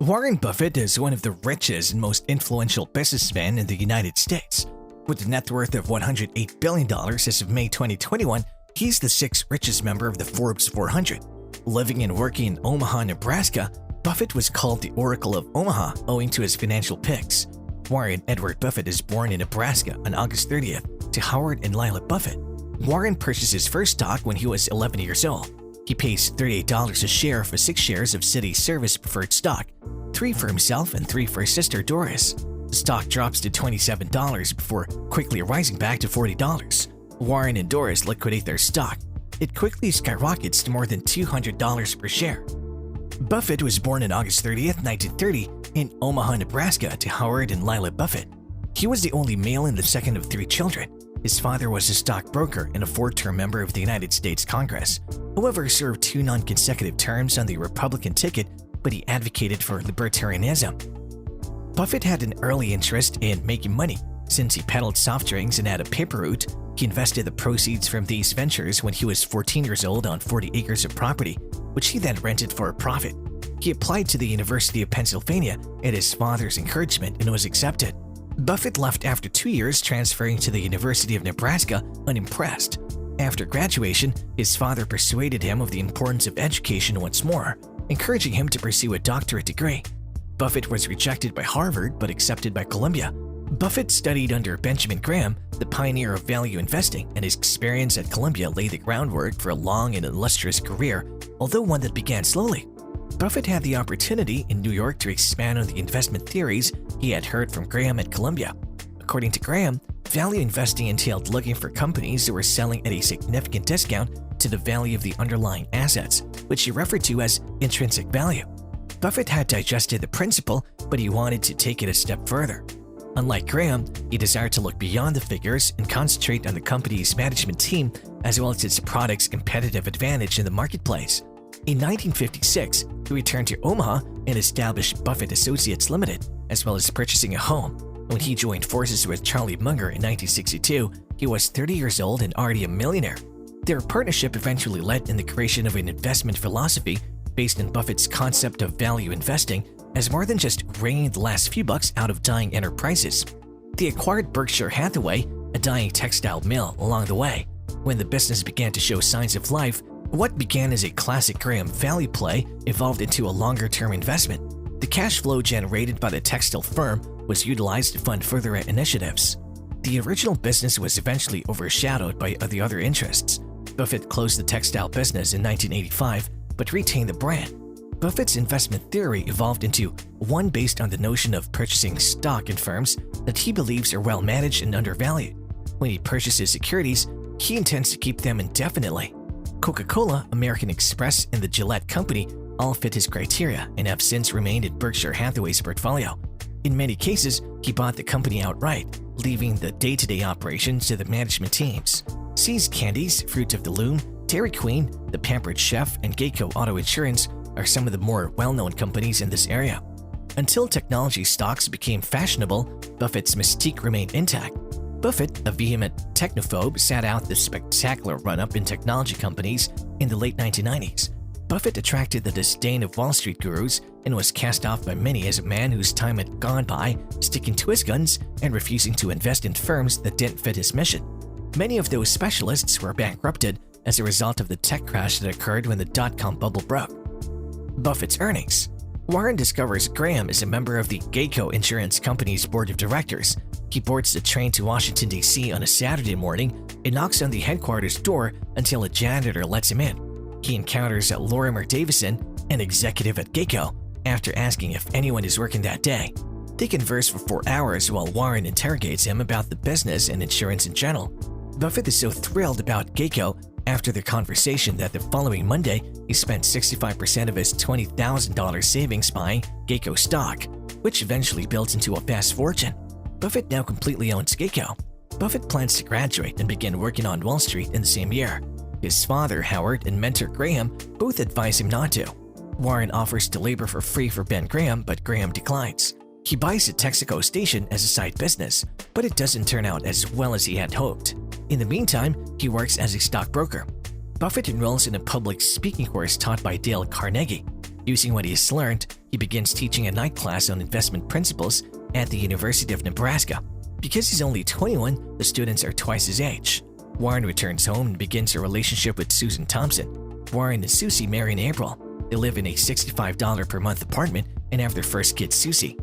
Warren Buffett is one of the richest and most influential businessmen in the United States. With a net worth of $108 billion as of May 2021, he's the sixth richest member of the Forbes 400. Living and working in Omaha, Nebraska, Buffett was called the Oracle of Omaha owing to his financial picks. Warren Edward Buffett is born in Nebraska on August 30th to Howard and Lila Buffett. Warren purchased his first stock when he was 11 years old. He pays $38 a share for 6 shares of City Service preferred stock, 3 for himself and 3 for his sister Doris. The stock drops to $27 before quickly rising back to $40. Warren and Doris liquidate their stock. It quickly skyrockets to more than $200 per share. Buffett was born on August 30th, 1930 in Omaha, Nebraska to Howard and Lila Buffett. He was the only male and the second of 3 children. His father was a stockbroker and a 4-term member of the United States Congress. However, served 2 non-consecutive terms on the Republican ticket, but he advocated for libertarianism. Buffett had an early interest in making money. Since he peddled soft drinks and had a paper route, he invested the proceeds from these ventures when he was 14 years old on 40 acres of property, which he then rented for a profit. He applied to the University of Pennsylvania at his father's encouragement and was accepted. Buffett left after 2 years, transferring to the University of Nebraska unimpressed. After graduation, his father persuaded him of the importance of education once more, encouraging him to pursue a doctorate degree. Buffett was rejected by Harvard but accepted by Columbia. Buffett studied under Benjamin Graham, the pioneer of value investing, and his experience at Columbia laid the groundwork for a long and illustrious career, although one that began slowly. Buffett had the opportunity in New York to expand on the investment theories he had heard from Graham at Columbia. According to Graham, value investing entailed looking for companies that were selling at a significant discount to the value of the underlying assets, which he referred to as intrinsic value. Buffett had digested the principle, but he wanted to take it a step further. Unlike Graham, he desired to look beyond the figures and concentrate on the company's management team as well as its product's competitive advantage in the marketplace. In 1956, he returned to Omaha and established Buffett Associates Limited, as well as purchasing a home. When he joined forces with Charlie Munger in 1962, he was 30 years old and already a millionaire. Their partnership eventually led in the creation of an investment philosophy based on Buffett's concept of value investing as more than just wringing the last few bucks out of dying enterprises. They acquired Berkshire Hathaway, a dying textile mill, along the way. When the business began to show signs of life, what began as a classic Graham value play evolved into a longer-term investment. The cash flow generated by the textile firm was utilized to fund further initiatives. The original business was eventually overshadowed by the other interests. Buffett closed the textile business in 1985, but retained the brand. Buffett's investment theory evolved into one based on the notion of purchasing stock in firms that he believes are well managed and undervalued. When he purchases securities, he intends to keep them indefinitely. Coca-Cola, American Express, and the Gillette Company all fit his criteria and have since remained in Berkshire Hathaway's portfolio. In many cases, he bought the company outright, leaving the day-to-day operations to the management teams. See's Candies, Fruit of the Loom, Dairy Queen, The Pampered Chef, and Geico Auto Insurance are some of the more well-known companies in this area. Until technology stocks became fashionable, Buffett's mystique remained intact. Buffett, a vehement technophobe, sat out the spectacular run-up in technology companies in the late 1990s. Buffett attracted the disdain of Wall Street gurus and was cast off by many as a man whose time had gone by sticking to his guns and refusing to invest in firms that didn't fit his mission. Many of those specialists were bankrupted as a result of the tech crash that occurred when the dot-com bubble broke. Buffett's earnings. Warren discovers Graham is a member of the Geico Insurance Company's board of directors. He boards the train to Washington, D.C. on a Saturday morning and knocks on the headquarters door until a janitor lets him in. He encounters Lorimer Davison, an executive at Geico, after asking if anyone is working that day. They converse for 4 hours while Warren interrogates him about the business and insurance in general. Buffett is so thrilled about Geico after their conversation that the following Monday, he spent 65% of his $20,000 savings buying Geico stock, which eventually built into a vast fortune. Buffett now completely owns Geico. Buffett plans to graduate and begin working on Wall Street in the same year. His father, Howard, and mentor Graham both advise him not to. Warren offers to labor for free for Ben Graham, but Graham declines. He buys a Texaco station as a side business, but it doesn't turn out as well as he had hoped. In the meantime, he works as a stockbroker. Buffett enrolls in a public speaking course taught by Dale Carnegie. Using what he has learned, he begins teaching a night class on investment principles at the University of Nebraska. Because he's only 21, the students are twice his age. Warren returns home and begins a relationship with Susan Thompson. Warren and Susie marry in April. They live in a $65 per month apartment and have their first kid, Susie.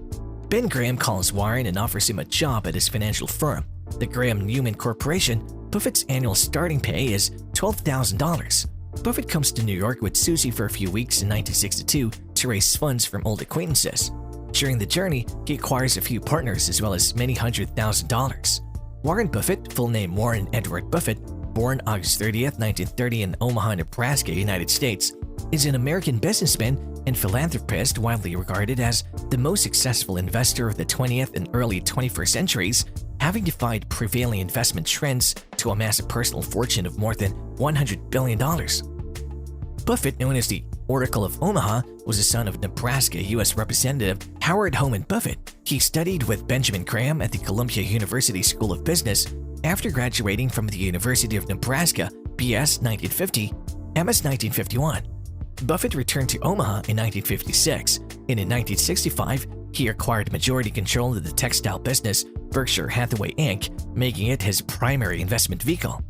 Ben Graham calls Warren and offers him a job at his financial firm, the Graham-Newman Corporation. Buffett's annual starting pay is $12,000. Buffett comes to New York with Susie for a few weeks in 1962 to raise funds from old acquaintances. During the journey, he acquires a few partners as well as many $100,000. Warren Buffett, full name Warren Edward Buffett, born August 30th, 1930 in Omaha, Nebraska, United States, is an American businessman and philanthropist widely regarded as the most successful investor of the 20th and early 21st centuries, having defied prevailing investment trends to amass a personal fortune of more than $100 billion. Buffett, known as the Oracle of Omaha, was the son of Nebraska U.S. Representative Howard Homan Buffett. He studied with Benjamin Graham at the Columbia University School of Business. After graduating from the University of Nebraska, BS 1950, MS 1951. Buffett returned to Omaha in 1956, and in 1965, he acquired majority control of the textile business Berkshire Hathaway Inc., making it his primary investment vehicle.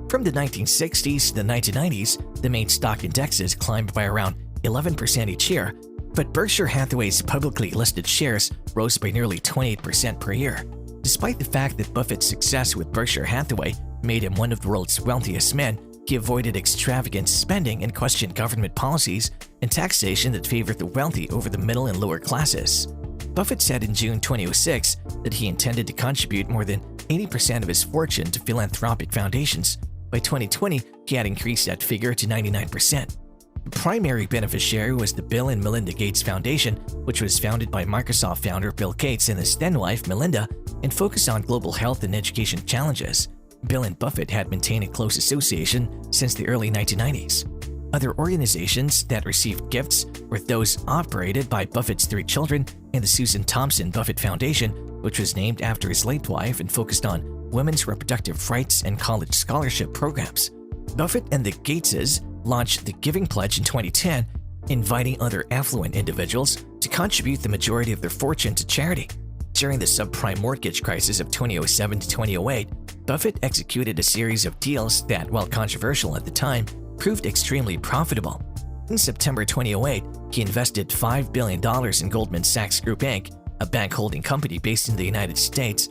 From the 1960s to the 1990s, the main stock indexes climbed by around 11% each year, but Berkshire Hathaway's publicly listed shares rose by nearly 28% per year. Despite the fact that Buffett's success with Berkshire Hathaway made him one of the world's wealthiest men, he avoided extravagant spending and questioned government policies and taxation that favored the wealthy over the middle and lower classes. Buffett said in June 2006 that he intended to contribute more than 80% of his fortune to philanthropic foundations. By 2020, he had increased that figure to 99%. The primary beneficiary was the Bill and Melinda Gates Foundation, which was founded by Microsoft founder Bill Gates and his then-wife Melinda and focused on global health and education challenges. Bill and Buffett had maintained a close association since the early 1990s. Other organizations that received gifts were those operated by Buffett's three children and the Susan Thompson Buffett Foundation, which was named after his late wife and focused on women's reproductive rights and college scholarship programs. Buffett and the Gateses launched the Giving Pledge in 2010, inviting other affluent individuals to contribute the majority of their fortune to charity. During the subprime mortgage crisis of 2007 to 2008, Buffett executed a series of deals that, while controversial at the time, proved extremely profitable. In September 2008, he invested $5 billion in Goldman Sachs Group Inc., a bank holding company based in the United States,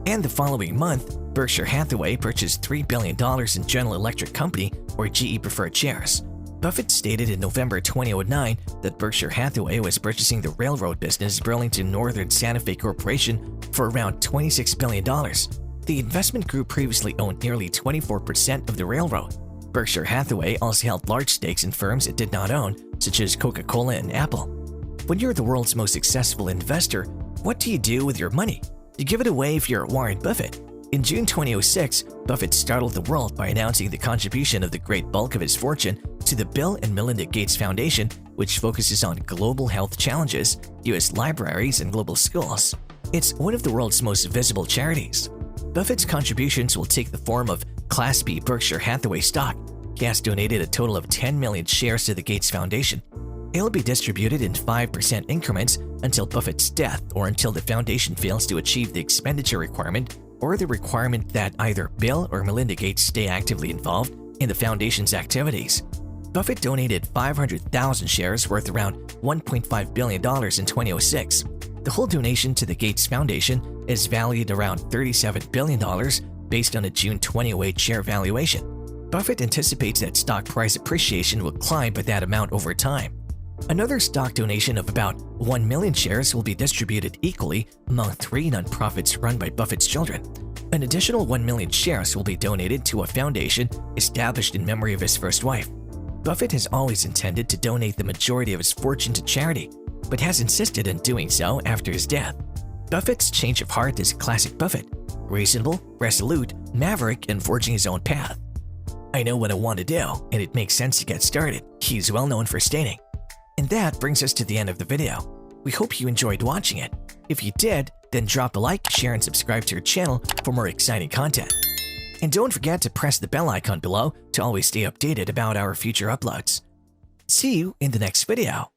and the following month, Berkshire Hathaway purchased $3 billion in General Electric Company or GE preferred shares. Buffett stated in November 2009 that Berkshire Hathaway was purchasing the railroad business Burlington Northern Santa Fe Corporation for around $26 billion. The investment group previously owned nearly 24% of the railroad. Berkshire Hathaway also held large stakes in firms it did not own, such as Coca-Cola and Apple. When you're the world's most successful investor, what do you do with your money? You give it away if you're Warren Buffett. In June 2006, Buffett startled the world by announcing the contribution of the great bulk of his fortune to the Bill and Melinda Gates Foundation, which focuses on global health challenges, U.S. libraries, and global schools. It's one of the world's most visible charities. Buffett's contributions will take the form of Class B Berkshire Hathaway stock. He has donated a total of 10 million shares to the Gates Foundation. It'll be distributed in 5% increments until Buffett's death or until the foundation fails to achieve the expenditure requirement or the requirement that either Bill or Melinda Gates stay actively involved in the foundation's activities. Buffett donated 500,000 shares worth around $1.5 billion in 2006. The whole donation to the Gates Foundation is valued around $37 billion based on a June 2008 share valuation. Buffett anticipates that stock price appreciation will climb by that amount over time. Another stock donation of about 1 million shares will be distributed equally among 3 nonprofits run by Buffett's children. An additional 1 million shares will be donated to a foundation established in memory of his first wife. Buffett has always intended to donate the majority of his fortune to charity, but has insisted on doing so after his death. Buffett's change of heart is classic Buffett: reasonable, resolute, maverick, and forging his own path. "I know what I want to do, and it makes sense to get started," he's well known for stating. And that brings us to the end of the video. We hope you enjoyed watching it. If you did, then drop a like, share, and subscribe to our channel for more exciting content. And don't forget to press the bell icon below to always stay updated about our future uploads. See you in the next video.